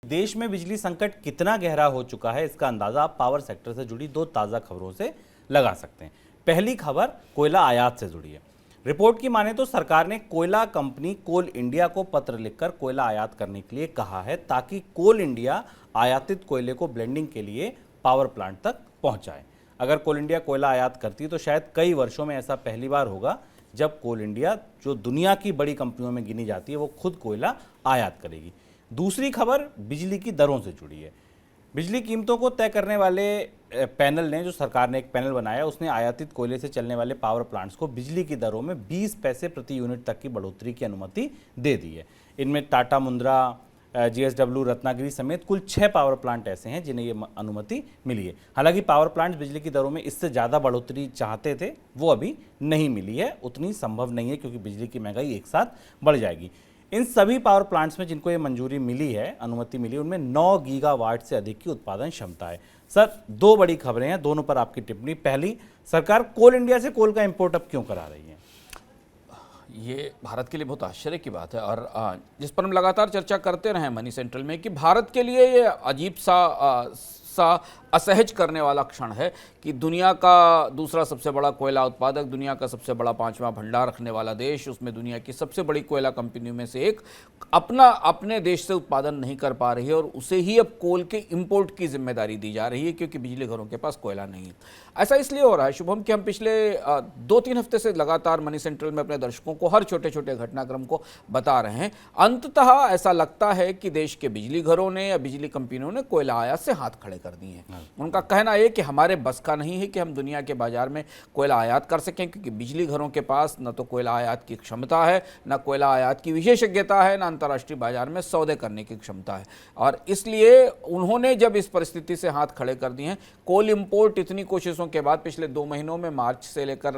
देश में बिजली संकट कितना गहरा हो चुका है, इसका अंदाजा आप पावर सेक्टर से जुड़ी दो ताज़ा खबरों से लगा सकते हैं। पहली खबर कोयला आयात से जुड़ी है। रिपोर्ट की माने तो सरकार ने कोयला कंपनी कोल इंडिया को पत्र लिखकर कोयला आयात करने के लिए कहा है, ताकि कोल इंडिया आयातित कोयले को ब्लेंडिंग के लिए पावर प्लांट तक पहुंचाए। अगर कोल इंडिया कोयला आयात करती तो शायद कई वर्षों में ऐसा पहली बार होगा जब कोल इंडिया, जो दुनिया की बड़ी कंपनियों में गिनी जाती है, वो खुद कोयला आयात करेगी। दूसरी खबर बिजली की दरों से जुड़ी है। बिजली कीमतों को तय करने वाले पैनल ने, जो सरकार ने एक पैनल बनाया, उसने आयातित कोयले से चलने वाले पावर प्लांट्स को बिजली की दरों में 20 पैसे प्रति यूनिट तक की बढ़ोतरी की अनुमति दे दी है। इनमें टाटा मुंद्रा, JSW, रत्नागिरी समेत कुल 6 पावर प्लांट ऐसे हैं जिन्हें ये अनुमति मिली है। हालांकि पावर प्लांट्स बिजली की दरों में इससे ज़्यादा बढ़ोतरी चाहते थे, वो अभी नहीं मिली है, उतनी संभव नहीं है, क्योंकि बिजली की महंगाई एक साथ बढ़ जाएगी। इन सभी पावर प्लांट्स में जिनको ये मंजूरी मिली है, अनुमति मिली, उनमें 9 गीगावाट से अधिक की उत्पादन क्षमता है। सर, दो बड़ी खबरें हैं, दोनों पर आपकी टिप्पणी। पहली, सरकार कोल इंडिया से कोल का इंपोर्ट अब क्यों करा रही है? ये भारत के लिए बहुत आश्चर्य की बात है, और जिस पर हम लगातार चर्चा करते रहे मनी सेंट्रल में, कि भारत के लिए ये अजीब सा असहज करने वाला क्षण है कि दुनिया का दूसरा सबसे बड़ा कोयला उत्पादक, दुनिया का सबसे बड़ा 5वां भंडार रखने वाला देश, उसमें दुनिया की सबसे बड़ी कोयला कंपनियों में से एक अपने देश से उत्पादन नहीं कर पा रही है, और उसे ही अब कोल के इंपोर्ट की जिम्मेदारी दी जा रही है, क्योंकि बिजली घरों के पास कोयला नहीं है। ऐसा इसलिए हो रहा है शुभम कि हम पिछले 2-3 हफ्ते से लगातार मनी सेंट्रल में अपने दर्शकों को हर छोटे छोटे घटनाक्रम को बता रहे हैं। अंततः ऐसा लगता है कि देश के बिजली घरों ने या बिजली कंपनियों ने कोयला आयात से हाथ खड़े कर दिए हैं। उनका कहना है कि हमारे बस का नहीं है कि हम दुनिया के बाजार में कोयला आयात कर सकें, क्योंकि बिजली घरों के पास न तो कोयला आयात की क्षमता है, न कोयला आयात की विशेषज्ञता है, न अंतर्राष्ट्रीय बाजार में सौदे करने की क्षमता है। और इसलिए उन्होंने जब इस परिस्थिति से हाथ खड़े कर दिए हैं, कोल इंपोर्ट इतनी कोशिशों के बाद पिछले 2 महीनों में, मार्च से लेकर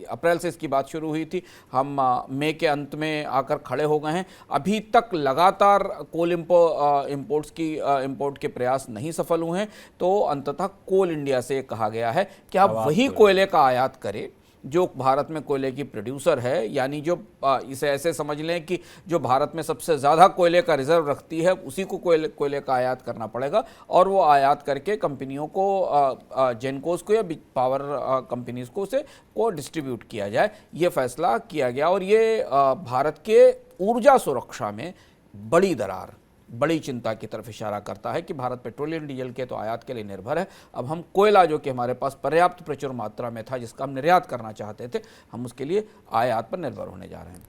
अप्रैल से इसकी बात शुरू हुई थी, हम मई के अंत में आकर खड़े हो गए हैं। अभी तक लगातार कोल इंपोर्ट के प्रयास नहीं सफल हुए हैं। तो अंततः कोल इंडिया से कहा गया है कि आप वही कोयले का आयात करें जो भारत में कोयले की प्रोड्यूसर है, यानी जो इसे ऐसे समझ लें कि जो भारत में सबसे ज़्यादा कोयले का रिजर्व रखती है, उसी को कोयले का आयात करना पड़ेगा, और वो आयात करके कंपनियों को, जेनकोस को या पावर कंपनीज को उसे डिस्ट्रीब्यूट किया जाए। ये फैसला किया गया, और ये भारत के ऊर्जा सुरक्षा में बड़ी दरार, बड़ी चिंता की तरफ इशारा करता है कि भारत पेट्रोलियम डीजल के तो आयात के लिए निर्भर है, अब हम कोयला, जो कि हमारे पास पर्याप्त प्रचुर मात्रा में था, जिसका हम निर्यात करना चाहते थे, हम उसके लिए आयात पर निर्भर होने जा रहे हैं।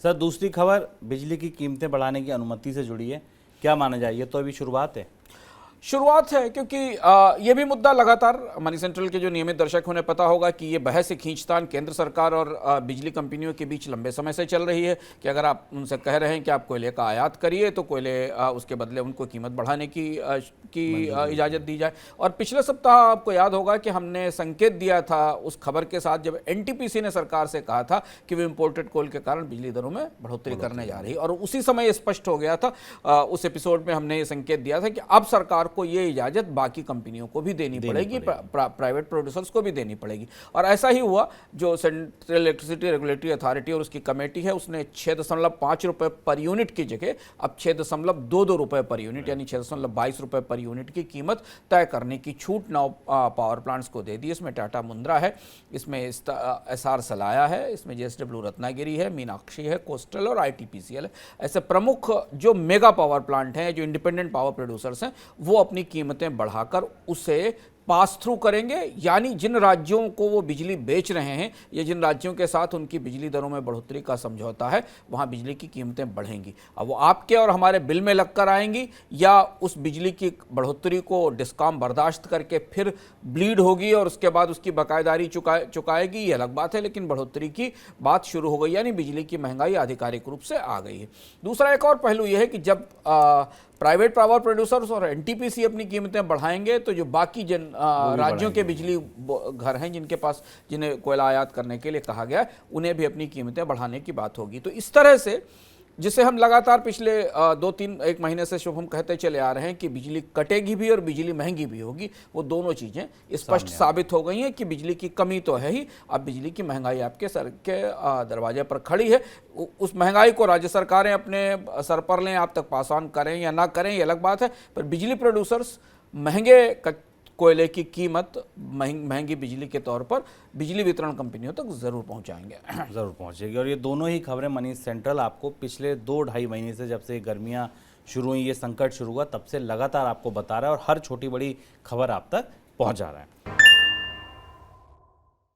सर, दूसरी खबर बिजली की कीमतें बढ़ाने की अनुमति से जुड़ी है। क्या माना जाए, ये तो अभी शुरुआत है? शुरुआत है, क्योंकि ये भी मुद्दा लगातार मनी सेंट्रल के जो नियमित दर्शक उन्हें पता होगा कि ये बहस खींचतान केंद्र सरकार और बिजली कंपनियों के बीच लंबे समय से चल रही है कि अगर आप उनसे कह रहे हैं कि आप कोयले का आयात करिए, तो कोयले उसके बदले उनको कीमत बढ़ाने की इजाज़त दी जाए। और पिछले सप्ताह आपको याद होगा कि हमने संकेत दिया था उस खबर के साथ, जब NTPC ने सरकार से कहा था कि वो इम्पोर्टेड कोल के कारण बिजली दरों में बढ़ोतरी करने जा रही है, और उसी समय स्पष्ट हो गया था। उस एपिसोड में हमने ये संकेत दिया था कि अब सरकार को ये इजाजत बाकी कंपनियों को भी देनी पड़ेगी, प्राइवेट प्रोड्यूसर्स को भी देनी पड़ेगी। और ऐसा ही हुआ। जो सेंट्रल इलेक्ट्रिसिटी रेगुलेटरी अथॉरिटी और उसकी कमेटी है, उसने 6.5 रुपए पर यूनिट की जगह अब 6.22 रुपए पर यूनिट, यानी 6.22 रुपए पर यूनिट की कीमत तय करने की छूट 9 पावर प्लांट्स को दे दी। इसमें टाटा मुंद्रा है, इसमें SR सलाया है, इसमें JSW रत्नागिरी है, मीनाक्षी है, कोस्टल और ITPCL है। ऐसे प्रमुख जो मेगा पावर प्लांट हैं, जो इंडिपेंडेंट पावर प्रोड्यूसर्स हैं, वो अपनी कीमतें बढ़ाकर उसे पास थ्रू करेंगे, यानी जिन राज्यों को वो बिजली बेच रहे हैं या जिन राज्यों के साथ उनकी बिजली दरों में बढ़ोतरी का समझौता है, वहाँ बिजली की कीमतें बढ़ेंगी। अब वो आपके और हमारे बिल में लगकर आएंगी, या उस बिजली की बढ़ोतरी को डिस्कॉम बर्दाश्त करके फिर ब्लीड होगी और उसके बाद उसकी बकायदारी चुकाएगी, ये अलग बात है, लेकिन बढ़ोतरी की बात शुरू हो गई, यानी बिजली की महंगाई आधिकारिक रूप से आ गई है। दूसरा एक और पहलू यह है कि जब प्राइवेट पावर प्रोड्यूसर्स और NTPC अपनी कीमतें बढ़ाएंगे, तो जो बाकी राज्यों के बिजली घर हैं जिन्हें कोयला आयात करने के लिए कहा गया, उन्हें भी अपनी कीमतें बढ़ाने की बात होगी। तो इस तरह से जिसे हम लगातार पिछले 2-3-1 महीने से शुभ हम कहते चले आ रहे हैं कि बिजली कटेगी भी और बिजली महंगी भी होगी, वो दोनों चीज़ें स्पष्ट साबित हो गई हैं कि बिजली की कमी तो है ही, अब बिजली की महंगाई आपके सर के दरवाजे पर खड़ी है। उस महंगाई को राज्य सरकारें अपने सर पर लें, आप तक पास ऑन करें या ना करें, ये अलग बात है, पर बिजली प्रोड्यूसर्स महंगे कोयले की कीमत महंगी बिजली के तौर पर बिजली वितरण कंपनियों तक जरूर पहुंचाएंगे। ज़रूर पहुंचेगी। और ये दोनों ही खबरें मनी सेंट्रल आपको पिछले 2-2.5 महीने से, जब से गर्मियां शुरू हुई, ये संकट शुरू हुआ, तब से लगातार आपको बता रहा है और हर छोटी बड़ी खबर आप तक पहुंचा रहा है।